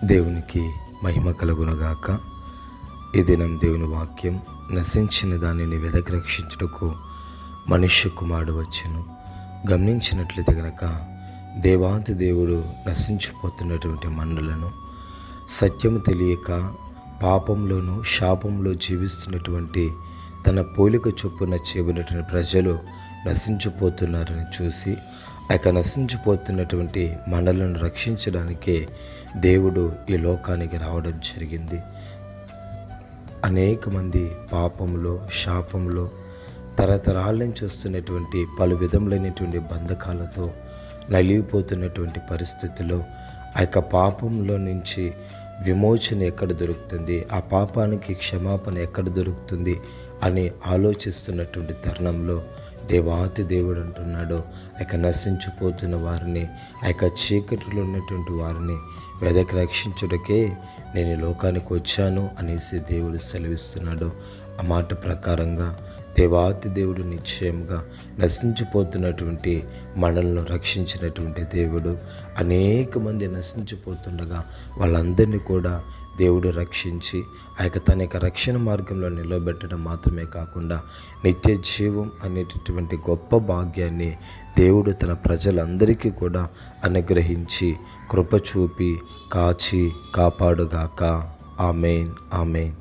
దేవునికి మహిమ కలుగునుగాక. ఈ దినం దేవుని వాక్యం, నశించిన దానిని వెదకి రక్షించుటకు మనుష్య కుమారుడు వచ్చెను. గమనించినట్లయితే గనక దేవాది దేవుడు నశించిపోతున్నటువంటి మనులను, సత్యము తెలియక పాపంలోనూ శాపంలో జీవిస్తున్నటువంటి తన పోలిక చొప్పున చేయబడినటువంటి ప్రజలు నశించిపోతున్నారని చూసి నశించిపోతున్నటువంటి మనలను రక్షించడానికే దేవుడు ఈ లోకానికి రావడం జరిగింది. అనేక మంది పాపంలో శాపంలో తరతరాల నుంచి వస్తున్నటువంటి పలు విధములైనటువంటి బంధకాలతో నలిగిపోతున్నటువంటి పరిస్థితుల్లో పాపంలో నుంచి విమోచన ఎక్కడ దొరుకుతుంది, ఆ పాపానికి క్షమాపణ ఎక్కడ దొరుకుతుంది అని ఆలోచిస్తున్నటువంటి తరుణంలో దేవాతి దేవుడు అంటున్నాడు, నశించిపోతున్న వారిని, చీకటిలో ఉన్నటువంటి వారిని వెదకి రక్షించుటకే నేను ఈ లోకానికి వచ్చాను అనేసి దేవుడు సెలవిస్తున్నాడు. ఆ మాట ప్రకారంగా దేవాతి దేవుడు నిశ్చయంగా నశించిపోతున్నటువంటి మనలను రక్షించినటువంటి దేవుడు. అనేక మంది నశించిపోతుండగా వాళ్ళందరినీ కూడా దేవుడు రక్షించి తన యొక్క రక్షణ మార్గంలో నిలబెట్టడం మాత్రమే కాకుండా నిత్య జీవం అనేటటువంటి గొప్ప భాగ్యాన్ని దేవుడు తన ప్రజలందరికీ కూడా అనుగ్రహించి కృప చూపి కాచి కాపాడుగాక. ఆమేన్, ఆమేన్.